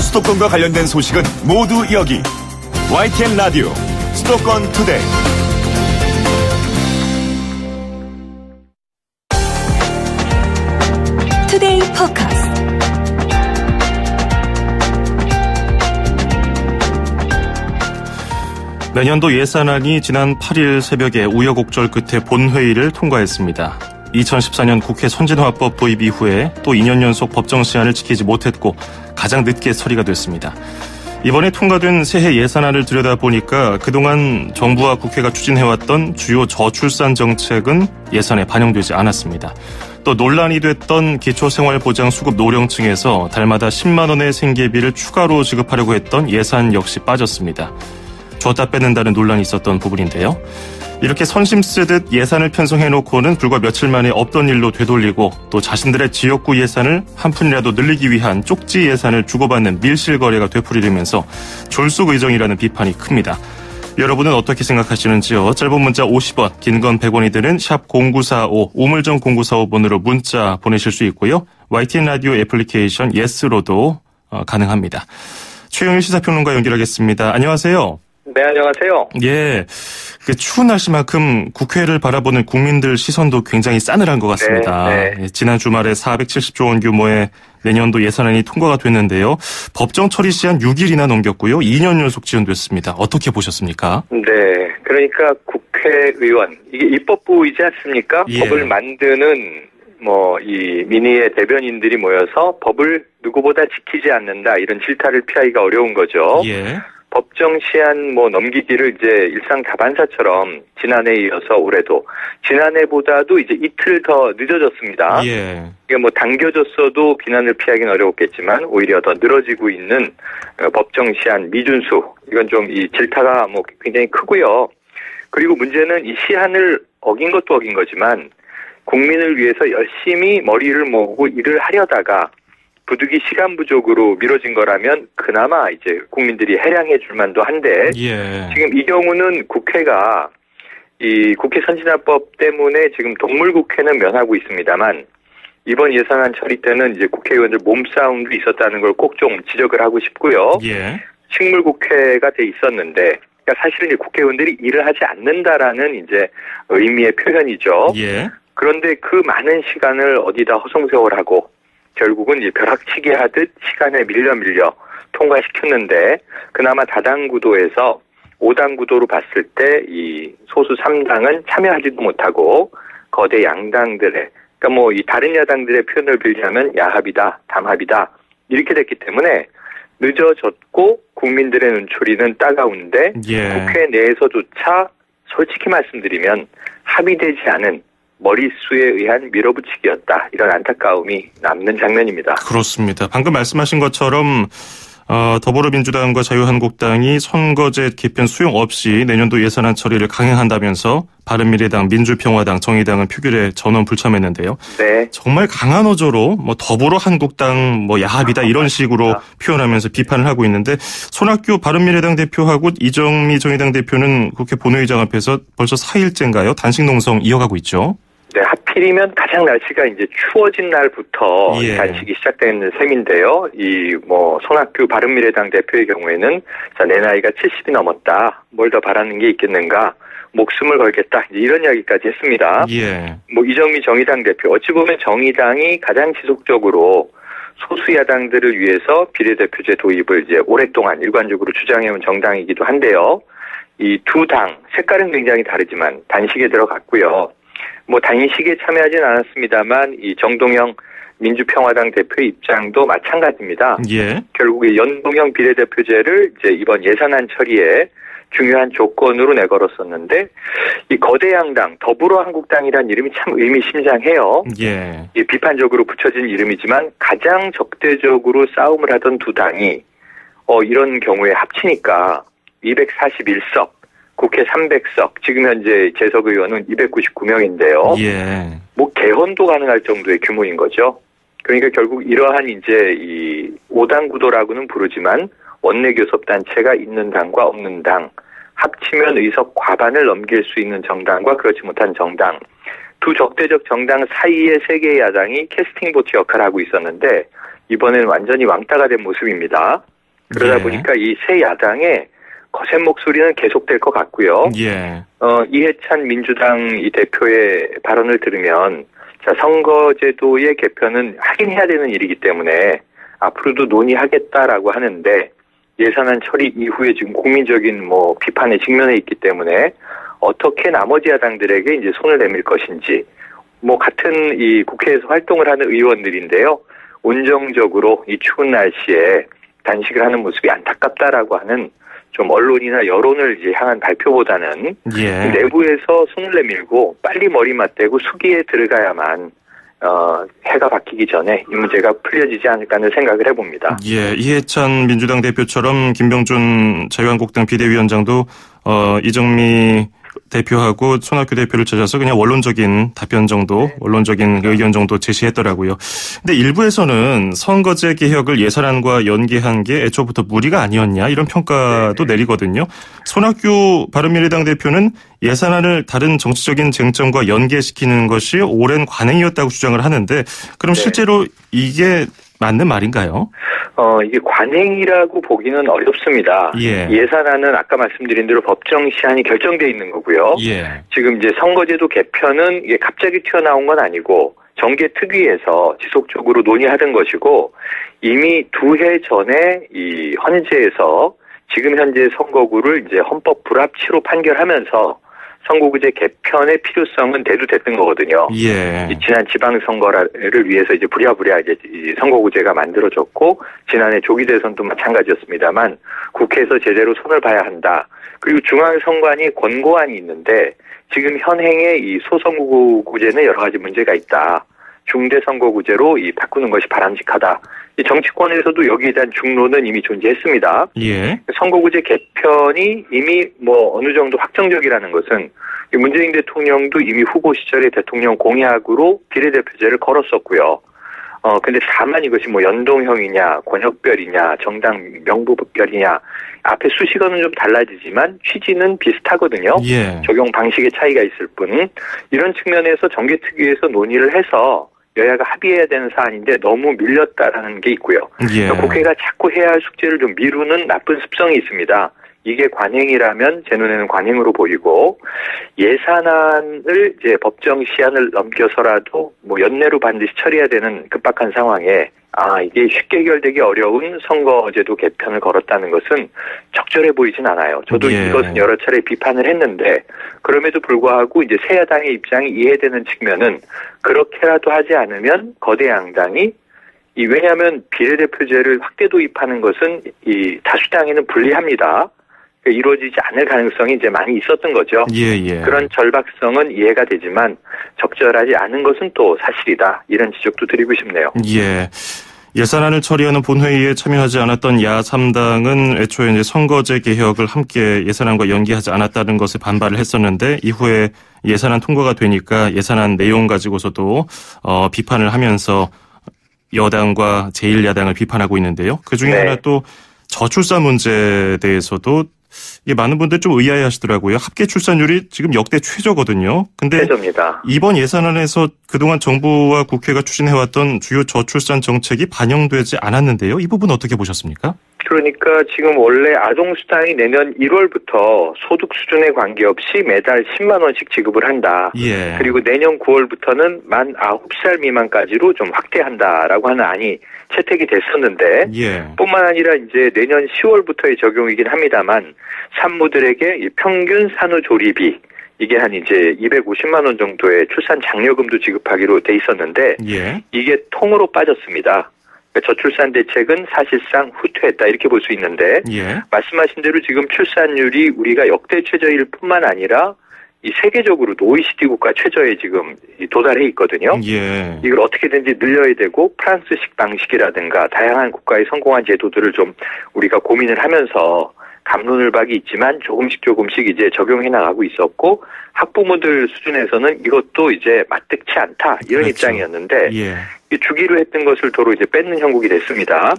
수도권과 관련된 소식은 모두 여기. YTN 라디오 수도권 투데이. 투데이 포커스. 내년도 예산안이 지난 8일 새벽에 우여곡절 끝에 본회의를 통과했습니다. 2014년 국회 선진화법 도입 이후에 또 2년 연속 법정 시한을 지키지 못했고 가장 늦게 처리가 됐습니다. 이번에 통과된 새해 예산안을 들여다보니까 그동안 정부와 국회가 추진해왔던 주요 저출산 정책은 예산에 반영되지 않았습니다. 또 논란이 됐던 기초생활보장 수급 노령층에서 달마다 10만 원의 생계비를 추가로 지급하려고 했던 예산 역시 빠졌습니다. 줬다 뺏는다는 논란이 있었던 부분인데요. 이렇게 선심 쓰듯 예산을 편성해놓고는 불과 며칠 만에 없던 일로 되돌리고 또 자신들의 지역구 예산을 한 푼이라도 늘리기 위한 쪽지 예산을 주고받는 밀실거래가 되풀이되면서 졸속의정이라는 비판이 큽니다. 여러분은 어떻게 생각하시는지요? 짧은 문자 50원, 긴 건 100원이 드는 샵 0945, 우물정 0945번으로 문자 보내실 수 있고요. YTN 라디오 애플리케이션 예스로도 가능합니다. 최영일 시사평론가 연결하겠습니다. 안녕하세요. 네, 안녕하세요. 예, 그 추운 날씨만큼 국회를 바라보는 국민들 시선도 굉장히 싸늘한 것 같습니다. 네. 예, 지난 주말에 470조 원 규모의 내년도 예산안이 통과가 됐는데요. 법정 처리 시한 6일이나 넘겼고요. 2년 연속 지연됐습니다. 어떻게 보셨습니까? 네, 그러니까 국회의원, 이게 입법부이지 않습니까? 예. 법을 만드는 이 민의의 대변인들이 모여서 법을 누구보다 지키지 않는다, 이런 질타를 피하기가 어려운 거죠. 예. 법정 시한 넘기기를 이제 일상 다반사처럼 지난해에 이어서 올해도, 지난해보다도 이제 이틀 더 늦어졌습니다. 예. 이게 당겨졌어도 비난을 피하기는 어렵겠지만 오히려 더 늘어지고 있는 법정 시한 미준수, 이건 좀 이 질타가 굉장히 크고요. 그리고 문제는 이 시한을 어긴 것도 어긴 거지만 국민을 위해서 열심히 머리를 모으고 일을 하려다가 부득이 시간 부족으로 미뤄진 거라면 그나마 이제 국민들이 해량해 줄 만도 한데, 예. 지금 이 경우는 국회가 이 국회 선진화법 때문에 지금 동물국회는 면하고 있습니다만 이번 예산안 처리 때는 이제 국회의원들 몸싸움도 있었다는 걸 꼭 좀 지적을 하고 싶고요. 예. 식물국회가 돼 있었는데, 그러니까 사실은 이제 국회의원들이 일을 하지 않는다라는 이제 의미의 표현이죠. 예. 그런데 그 많은 시간을 어디다 허송세월하고 결국은 이제 벼락치기 하듯 시간에 밀려 통과시켰는데, 그나마 다당 구도에서 5당 구도로 봤을 때 이 소수 3당은 참여하지도 못하고 거대 양당들의, 그러니까 이 다른 야당들의 표현을 빌자면 야합이다, 담합이다, 이렇게 됐기 때문에 늦어졌고 국민들의 눈초리는 따가운데, 예. 국회 내에서조차 솔직히 말씀드리면 합의되지 않은 머릿수에 의한 밀어붙이기였다, 이런 안타까움이 남는 장면입니다. 그렇습니다. 방금 말씀하신 것처럼 더불어민주당과 자유한국당이 선거제 개편 수용 없이 내년도 예산안 처리를 강행한다면서 바른미래당, 민주평화당, 정의당은 표결에 전원 불참했는데요. 네. 정말 강한 어조로 더불어한국당 야합이다 이런 식으로 표현하면서 비판을 하고 있는데, 손학규 바른미래당 대표하고 이정미 정의당 대표는 국회 본회의장 앞에서 벌써 4일째인가요? 단식 농성 이어가고 있죠. 네, 하필이면 가장 날씨가 이제 추워진 날부터 예. 단식이 시작되는 셈인데요. 손학규 바른미래당 대표의 경우에는 내 나이가 70이 넘었다, 뭘 더 바라는 게 있겠는가, 목숨을 걸겠다, 이런 이야기까지 했습니다. 예. 이정미 정의당 대표, 어찌 보면 정의당이 가장 지속적으로 소수 야당들을 위해서 비례대표제 도입을 이제 오랫동안 일관적으로 주장해온 정당이기도 한데요. 이 두 당 색깔은 굉장히 다르지만 단식에 들어갔고요. 단식에 참여하진 않았습니다만 이 정동영 민주평화당 대표의 입장도 마찬가지입니다. 예. 결국 이 연동형 비례대표제를 이제 이번 예산안 처리에 중요한 조건으로 내걸었었는데, 이 거대 양당 더불어한국당이라는 이름이 참 의미심장해요. 예. 이 비판적으로 붙여진 이름이지만 가장 적대적으로 싸움을 하던 두 당이 이런 경우에 합치니까 241석, 국회 300석, 지금 현재 재석 의원은 299명인데요. 예. 개헌도 가능할 정도의 규모인 거죠. 그러니까 결국 이러한 이제 이 5당 구도라고는 부르지만 원내 교섭단체가 있는 당과 없는 당, 합치면 의석 과반을 넘길 수 있는 정당과 그렇지 못한 정당, 두 적대적 정당 사이의 세 개의 야당이 캐스팅 보트 역할을 하고 있었는데 이번에는 완전히 왕따가 된 모습입니다. 그러다 보니까 이 새 야당의 거센 목소리는 계속될 것 같고요. 이해찬 민주당 이 대표의 발언을 들으면 자, 선거제도의 개편은 하긴 해야 되는 일이기 때문에 앞으로도 논의하겠다라고 하는데 예산안 처리 이후에 지금 국민적인 비판에 직면해 있기 때문에 어떻게 나머지 야당들에게 이제 손을 내밀 것인지 같은 이 국회에서 활동을 하는 의원들인데요. 온정적으로 이 추운 날씨에 단식을 하는 모습이 안타깝다라고 하는 좀 언론이나 여론을 이제 향한 발표보다는 내부에서 손을 내밀고 빨리 머리 맞대고 수기에 들어가야만 해가 바뀌기 전에 이 문제가 풀려지지 않을까 하는 생각을 해봅니다. 이해찬 민주당 대표처럼 김병준 자유한국당 비대위원장도 이정미 대표하고 손학규 대표를 찾아서 그냥 원론적인 답변 정도, 원론적인 의견 정도 제시했더라고요. 근데 일부에서는 선거제 개혁을 예산안과 연계한 게 애초부터 무리가 아니었냐 이런 평가도 내리거든요. 손학규 바른미래당 대표는 예산안을 다른 정치적인 쟁점과 연계시키는 것이 오랜 관행이었다고 주장을 하는데 그럼 실제로 이게 맞는 말인가요? 이게 관행이라고 보기는 어렵습니다. 예산안은 아까 말씀드린 대로 법정 시한이 결정돼 있는 거고요. 지금 이제 선거제도 개편은 이게 갑자기 튀어나온 건 아니고 정계특위에서 지속적으로 논의하던 것이고 이미 2해 전에 이 헌재에서 지금 현재 선거구를 이제 헌법 불합치로 판결하면서 선거구제 개편의 필요성은 대두됐던 거거든요. 지난 지방선거를 위해서 이제 부랴부랴 이제 선거구제가 만들어졌고 지난해 조기 대선도 마찬가지였습니다만 국회에서 제대로 손을 봐야 한다. 그리고 중앙선관위 권고안이 있는데 지금 현행의 이 소선거구제는 여러 가지 문제가 있다. 중대선거구제로 바꾸는 것이 바람직하다. 이 정치권에서도 여기에 대한 중론은 이미 존재했습니다. 선거구제 개편이 이미 어느 정도 확정적이라는 것은 문재인 대통령도 이미 후보 시절에 대통령 공약으로 비례대표제를 걸었었고요. 근데 다만 이것이 연동형이냐, 권역별이냐, 정당 명부별이냐, 앞에 수식어는 좀 달라지지만 취지는 비슷하거든요. 적용 방식의 차이가 있을 뿐. 이런 측면에서 정계특위에서 논의를 해서 여야가 합의해야 되는 사안인데 너무 밀렸다라는 게 있고요. 국회가 자꾸 해야 할 숙제를 좀 미루는 나쁜 습성이 있습니다. 이게 관행이라면 제 눈에는 관행으로 보이고 예산안을 이제 법정 시한을 넘겨서라도 연내로 반드시 처리해야 되는 급박한 상황에 이게 쉽게 해결되기 어려운 선거제도 개편을 걸었다는 것은 적절해 보이진 않아요. 저도 이것은 여러 차례 비판을 했는데 그럼에도 불구하고 이제 새 야당의 입장이 이해되는 측면은 그렇게라도 하지 않으면 거대 양당이 왜냐하면 비례대표제를 확대 도입하는 것은 이 다수당에는 불리합니다. 이루어지지 않을 가능성이 이제 많이 있었던 거죠. 그런 절박성은 이해가 되지만 적절하지 않은 것은 또 사실이다. 이런 지적도 드리고 싶네요. 예산안을 처리하는 본회의에 참여하지 않았던 야3당은 애초에 이제 선거제 개혁을 함께 예산안과 연계하지 않았다는 것에 반발을 했었는데 이후에 예산안 통과가 되니까 예산안 내용 가지고서도 비판을 하면서 여당과 제1야당을 비판하고 있는데요. 그중에 하나 또 저출산 문제에 대해서도 이게 많은 분들 좀 의아해하시더라고요. 합계 출산율이 지금 역대 최저거든요. 근데 최저입니다. 이번 예산안에서 그동안 정부와 국회가 추진해왔던 주요 저출산 정책이 반영되지 않았는데요. 이 부분 어떻게 보셨습니까? 그러니까 지금 원래 아동수당이 내년 1월부터 소득 수준에 관계없이 매달 10만 원씩 지급을 한다. 그리고 내년 9월부터는 만 9살 미만까지로 좀 확대한다라고 하는 안이 채택이 됐었는데 뿐만 아니라 이제 내년 10월부터의 적용이긴 합니다만 산모들에게 평균 산후조리비 이게 한 이제 250만 원 정도의 출산 장려금도 지급하기로 돼 있었는데 이게 통으로 빠졌습니다. 저출산 대책은 사실상 후퇴했다 이렇게 볼 수 있는데 말씀하신 대로 지금 출산율이 우리가 역대 최저일 뿐만 아니라 이 세계적으로도 OECD 국가 최저에 지금 도달해 있거든요. 이걸 어떻게든지 늘려야 되고 프랑스식 방식이라든가 다양한 국가의 성공한 제도들을 좀 우리가 고민을 하면서 갑론을박이 있지만 조금씩 이제 적용해 나가고 있었고 학부모들 수준에서는 이것도 이제 마뜩치 않다 이런 입장이었는데 주기로 했던 것을 도로 이제 뺏는 형국이 됐습니다.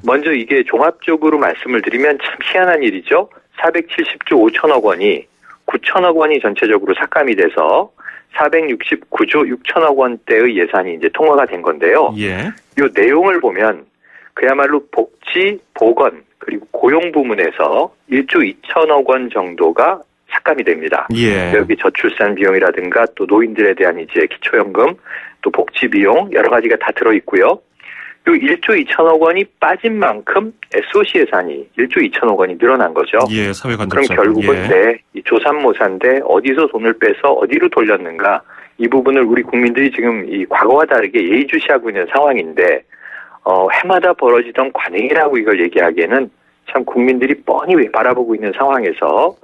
먼저 이게 종합적으로 말씀을 드리면 참 희한한 일이죠. 470조 5천억 원이 9천억 원이 전체적으로 삭감이 돼서 469조 6천억 원대의 예산이 이제 통과가 된 건데요. 이 내용을 보면 그야말로 복지, 보건, 그리고 고용 부문에서 1조 2천억 원 정도가 삭감이 됩니다. 예. 여기 저출산 비용이라든가 또 노인들에 대한 이제 기초연금, 또 복지 비용 여러 가지가 다 들어있고요. 요 1조 2천억 원이 빠진 만큼 SOC 예산이 1조 2천억 원이 늘어난 거죠. 예, 사회간접자본. 그럼 결국은 이 조삼모사인데 어디서 돈을 빼서 어디로 돌렸는가, 이 부분을 우리 국민들이 지금 이 과거와 다르게 예의주시하고 있는 상황인데, 해마다 벌어지던 관행이라고 이걸 얘기하기에는 참 국민들이 뻔히 바라보고 있는 상황에서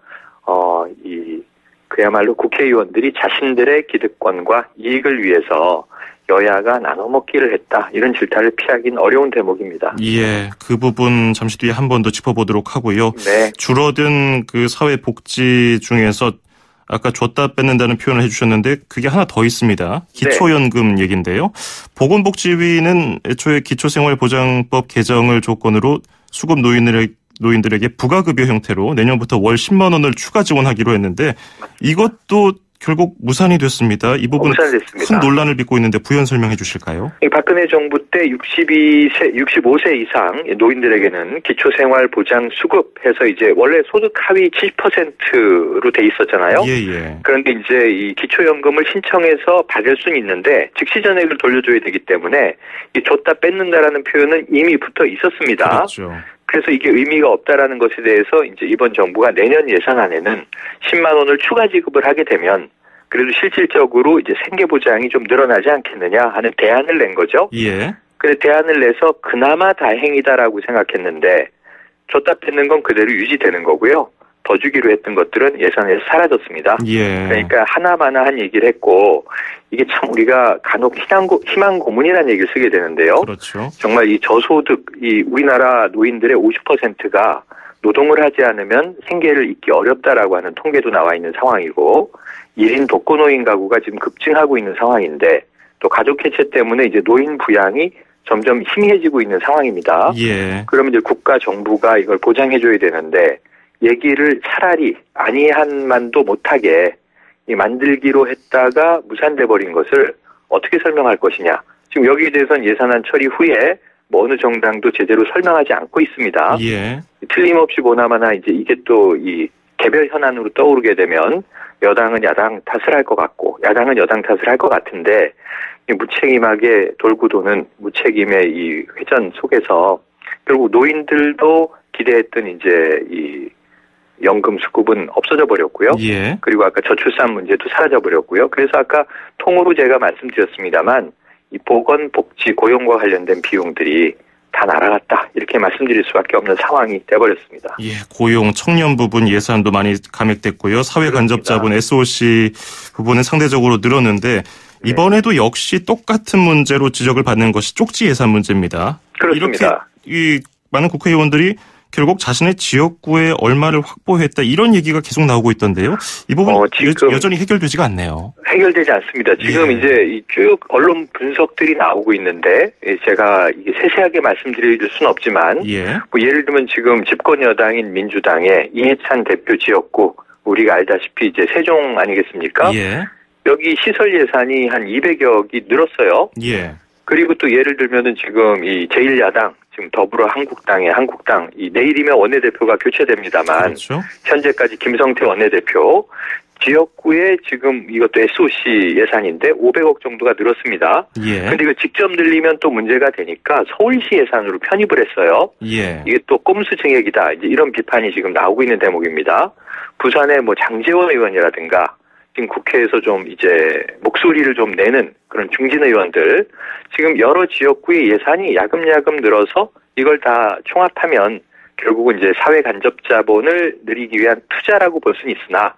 그야말로 국회의원들이 자신들의 기득권과 이익을 위해서 여야가 나눠먹기를 했다, 이런 질타를 피하기는 어려운 대목입니다. 예, 그 부분 잠시 뒤에 한 번 더 짚어보도록 하고요. 네. 줄어든 그 사회복지 중에서 아까 줬다 뺏는다는 표현을 해주셨는데 그게 하나 더 있습니다. 기초연금 얘기인데요. 보건복지위는 애초에 기초생활보장법 개정을 조건으로 수급 노인들에게 부가급여 형태로 내년부터 월 10만 원을 추가 지원하기로 했는데 이것도 결국 무산이 됐습니다. 이 부분 큰 논란을 빚고 있는데 부연 설명해 주실까요? 박근혜 정부 때 65세 이상 노인들에게는 기초생활보장 수급해서 이제 원래 소득 하위 70%로 돼 있었잖아요. 예. 그런데 이제 이 기초연금을 신청해서 받을 수는 있는데 즉시 전액을 돌려줘야 되기 때문에 이 줬다 뺏는다라는 표현은 이미 붙어 있었습니다. 그렇죠. 그래서 이게 의미가 없다라는 것에 대해서 이제 이번 정부가 내년 예산안에는 10만 원을 추가 지급을 하게 되면 그래도 실질적으로 이제 생계보장이 좀 늘어나지 않겠느냐 하는 대안을 낸 거죠. 예. 그래서 대안을 내서 그나마 다행이다라고 생각했는데 줬다 뺏는 건 그대로 유지되는 거고요. 더 주기로 했던 것들은 예산에서 사라졌습니다. 예. 그러니까 하나마나한 얘기를 했고 이게 참 우리가 간혹 희망 고문이라는 얘기를 쓰게 되는데요. 그렇죠. 정말 이 저소득, 이 우리나라 노인들의 50%가 노동을 하지 않으면 생계를 잇기 어렵다라고 하는 통계도 나와 있는 상황이고 1인 독거노인 가구가 지금 급증하고 있는 상황인데 또 가족 해체 때문에 이제 노인 부양이 점점 희미해지고 있는 상황입니다. 예. 그러면 이제 국가 정부가 이걸 보장해줘야 되는데 얘기를 차라리 아니한만도 못하게 만들기로 했다가 무산돼 버린 것을 어떻게 설명할 것이냐. 지금 여기에 대해서는 예산안 처리 후에 뭐 어느 정당도 제대로 설명하지 않고 있습니다. 예. 틀림없이 보나마나 이제 이게 또 이 개별 현안으로 떠오르게 되면 여당은 야당 탓을 할 것 같고 야당은 여당 탓을 할 것 같은데 무책임하게 돌고 도는 무책임의 이 회전 속에서 결국 노인들도 기대했던 이제 이 연금 수급은 없어져 버렸고요. 예. 그리고 아까 저출산 문제도 사라져 버렸고요. 그래서 아까 통으로 제가 말씀드렸습니다만 이 보건, 복지, 고용과 관련된 비용들이 다 날아갔다, 이렇게 말씀드릴 수밖에 없는 상황이 돼버렸습니다. 예, 고용, 청년 부분 예산도 많이 감액됐고요. 사회 간접 자본 SOC 부분은 상대적으로 늘었는데 이번에도 역시 똑같은 문제로 지적을 받는 것이 쪽지 예산 문제입니다. 그렇습니다. 이렇게 이 많은 국회의원들이 결국 자신의 지역구에 얼마를 확보했다, 이런 얘기가 계속 나오고 있던데요. 이 부분 지금 여전히 해결되지가 않네요. 해결되지 않습니다. 지금 이제 쭉 언론 분석들이 나오고 있는데 제가 이게 세세하게 말씀드릴 수는 없지만 뭐 예를 들면 지금 집권 여당인 민주당의 이해찬 대표 지역구, 우리가 알다시피 이제 세종 아니겠습니까? 여기 시설 예산이 한 200억이 늘었어요. 그리고 또 예를 들면은 지금 이 제1야당, 지금 더불어 한국당, 이 내일이면 원내대표가 교체됩니다만, 그렇죠. 현재까지 김성태 원내대표, 지역구에 지금 이것도 SOC 예산인데 500억 정도가 늘었습니다. 근데 이거 직접 늘리면 또 문제가 되니까 서울시 예산으로 편입을 했어요. 이게 또 꼼수 증액이다, 이제 이런 비판이 지금 나오고 있는 대목입니다. 부산의 뭐 장제원 의원이라든가, 지금 국회에서 좀 이제 목소리를 좀 내는 그런 중진 의원들, 지금 여러 지역구의 예산이 야금야금 늘어서 이걸 다 총합하면 결국은 이제 사회 간접 자본을 늘리기 위한 투자라고 볼 수는 있으나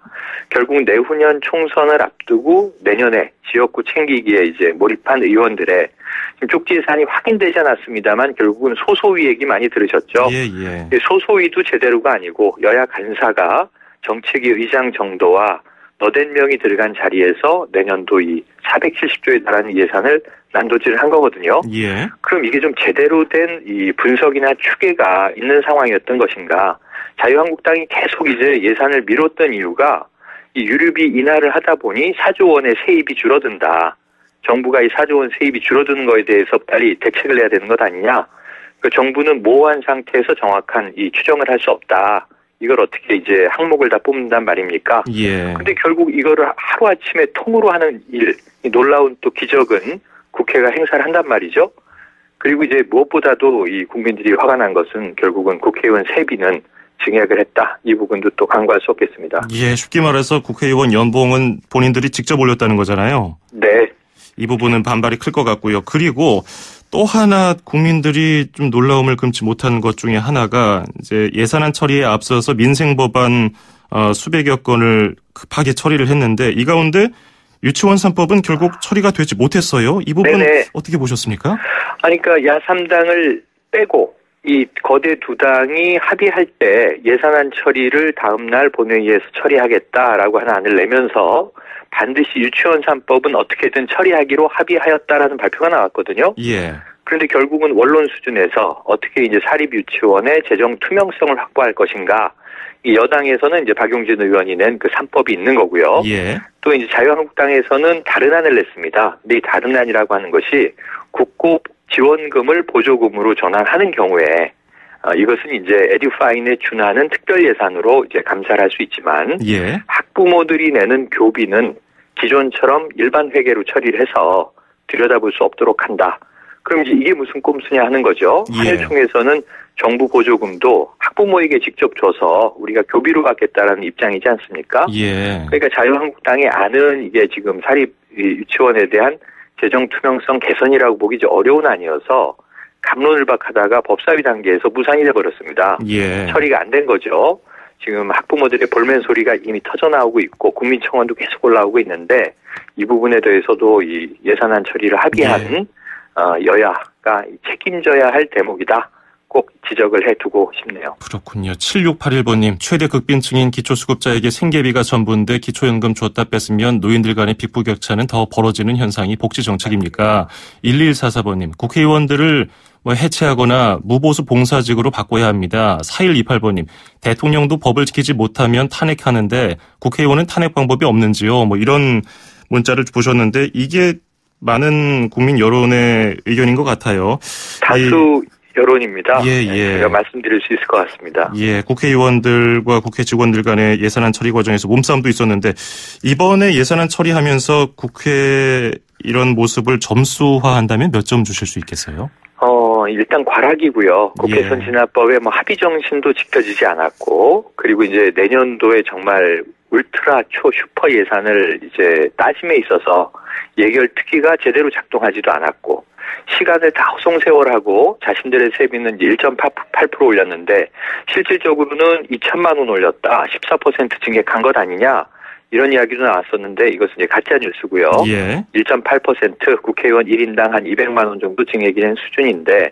결국 내후년 총선을 앞두고 내년에 지역구 챙기기에 이제 몰입한 의원들의 지금 쪽지 예산이 확인되지 않았습니다만 결국은 소소위 얘기 많이 들으셨죠. 소소위도 제대로가 아니고 여야 간사가 정책위 의장 정도와 너댓 명이 들어간 자리에서 내년도 이 470조에 달하는 예산을 난도질을 한 거거든요. 그럼 이게 좀 제대로 된 이 분석이나 추계가 있는 상황이었던 것인가? 자유한국당이 계속 이제 예산을 미뤘던 이유가 이 유류비 인하를 하다 보니 4조 원의 세입이 줄어든다. 정부가 이 4조 원 세입이 줄어드는 거에 대해서 빨리 대책을 해야 되는 것 아니냐? 그 정부는 모호한 상태에서 정확한 이 추정을 할 수 없다. 이걸 어떻게 이제 항목을 다 뽑는단 말입니까? 예. 근데 결국 이거를 하루아침에 통으로 하는 일, 이 놀라운 또 기적은 국회가 행사를 한단 말이죠. 그리고 이제 무엇보다도 이 국민들이 화가 난 것은 결국은 국회의원 세비는 증액을 했다. 이 부분도 또 간과할 수 없겠습니다. 예, 쉽게 말해서 국회의원 연봉은 본인들이 직접 올렸다는 거잖아요. 네. 이 부분은 반발이 클 것 같고요. 그리고 또 하나 국민들이 좀 놀라움을 금치 못하는 것 중에 하나가 이제 예산안 처리에 앞서서 민생 법안 수백여 건을 급하게 처리를 했는데 이 가운데 유치원 3법은 결국 처리가 되지 못했어요. 이 부분 네네. 어떻게 보셨습니까? 아니, 그러니까 야3당을 빼고 이 거대 두 당이 합의할 때 예산안 처리를 다음 날 본회의에서 처리하겠다라고 하는 안을 내면서 반드시 유치원 3법은 어떻게든 처리하기로 합의하였다라는 발표가 나왔거든요. 예. 그런데 결국은 원론 수준에서 어떻게 이제 사립 유치원의 재정 투명성을 확보할 것인가. 이 여당에서는 이제 박용진 의원이 낸 그 3법이 있는 거고요. 예. 또 이제 자유한국당에서는 다른 안을 냈습니다. 근데 이 다른 안이라고 하는 것이 국고 지원금을 보조금으로 전환하는 경우에 이것은 이제 에듀파인에 준하는 특별 예산으로 이제 감사를 할 수 있지만 예. 학부모들이 내는 교비는 기존처럼 일반 회계로 처리를 해서 들여다볼 수 없도록 한다. 그럼 이제 이게 무슨 꼼수냐 하는 거죠. 예. 한일총에서는 정부 보조금도 학부모에게 직접 줘서 우리가 교비로 받겠다라는 입장이지 않습니까? 예. 그러니까 자유한국당의 안은 이게 지금 사립 유치원에 대한 재정 투명성 개선이라고 보기 좀 어려운 안이어서 갑론을박하다가 법사위 단계에서 무산이 돼버렸습니다. 예. 처리가 안 된 거죠. 지금 학부모들의 볼멘 소리가 이미 터져나오고 있고 국민청원도 계속 올라오고 있는데 이 부분에 대해서도 이 예산안 처리를 합의한 여야가 책임져야 할 대목이다. 꼭 지적을 해두고 싶네요. 그렇군요. 7681번님, 최대 극빈층인 기초수급자에게 생계비가 전부인데 기초연금 줬다 뺐으면 노인들 간의 빚부격차는 더 벌어지는 현상이 복지정책입니까? 1144번님, 국회의원들을 해체하거나 무보수 봉사직으로 바꿔야 합니다. 4128번님, 대통령도 법을 지키지 못하면 탄핵하는데 국회의원은 탄핵 방법이 없는지요? 이런 문자를 보셨는데 이게 많은 국민 여론의 의견인 것 같아요. 다수 여론입니다. 예. 제가 말씀드릴 수 있을 것 같습니다. 예, 국회의원들과 국회 직원들 간의 예산안 처리 과정에서 몸싸움도 있었는데 이번에 예산안 처리하면서 국회 이런 모습을 점수화한다면 몇 점 주실 수 있겠어요? 일단 과락이고요. 국회 선진화법의 합의 정신도 지켜지지 않았고, 그리고 이제 내년도에 정말 울트라 초 슈퍼 예산을 이제 따짐에 있어서 예결 특위가 제대로 작동하지도 않았고, 시간을 다 허송세월하고 자신들의 세비는 1.8% 올렸는데 실질적으로는 2천만 원 올렸다. 14% 증액한 것 아니냐. 이런 이야기도 나왔었는데 이것은 이제 가짜 뉴스고요. 예. 1.8% 국회의원 1인당 한 200만 원 정도 증액이 된 수준인데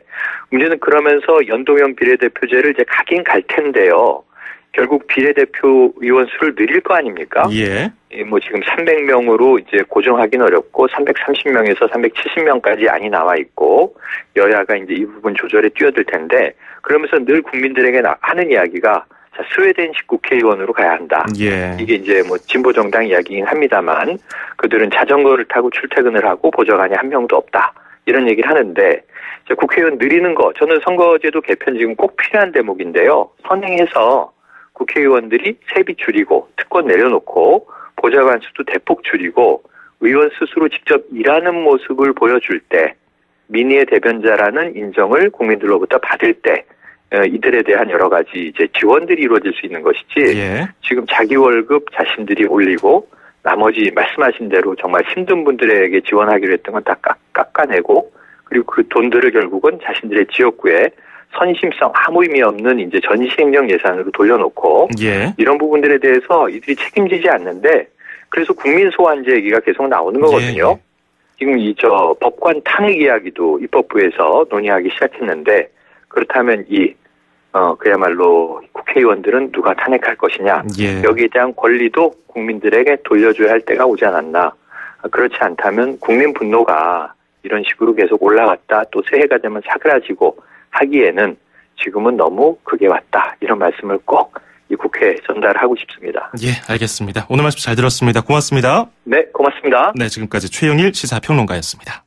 문제는 그러면서 연동형 비례대표제를 이제 가긴 갈 텐데요. 결국 비례대표 의원 수를 늘릴 거 아닙니까? 예. 지금 300명으로 이제 고정하기는 어렵고 330명에서 370명까지 안이 나와 있고 여야가 이제 이 부분 조절에 뛰어들 텐데 그러면서 늘 국민들에게 하는 이야기가 스웨덴식 국회의원으로 가야 한다. 예. 이게 이제 진보 정당 이야기긴 합니다만 그들은 자전거를 타고 출퇴근을 하고 보좌관이 한 명도 없다. 이런 얘기를 하는데 국회의원 늘리는 거 저는 선거제도 개편 지금 꼭 필요한 대목인데요. 선행해서 국회의원들이 세비 줄이고 특권 내려놓고 보좌관 수도 대폭 줄이고 의원 스스로 직접 일하는 모습을 보여줄 때 민의의 대변자라는 인정을 국민들로부터 받을 때 이들에 대한 여러 가지 이제 지원들이 이루어질 수 있는 것이지 지금 자기 월급 자신들이 올리고 나머지 말씀하신 대로 정말 힘든 분들에게 지원하기로 했던 건 다 깎아내고 그리고 그 돈들을 결국은 자신들의 지역구에 선심성 아무 의미 없는 이제 전시행정 예산으로 돌려놓고 이런 부분들에 대해서 이들이 책임지지 않는데 그래서 국민 소환제 얘기가 계속 나오는 거거든요. 지금 법관 탄핵 이야기도 입법부에서 논의하기 시작했는데 그렇다면 그야말로 국회의원들은 누가 탄핵할 것이냐 여기에 대한 권리도 국민들에게 돌려줘야 할 때가 오지 않았나. 그렇지 않다면 국민 분노가 이런 식으로 계속 올라갔다 또 새해가 되면 사그라지고 하기에는 지금은 너무 극에 왔다. 이런 말씀을 꼭 이 국회에 전달하고 싶습니다. 예, 알겠습니다. 오늘 말씀 잘 들었습니다. 고맙습니다. 네, 고맙습니다. 네, 지금까지 최영일 시사평론가였습니다.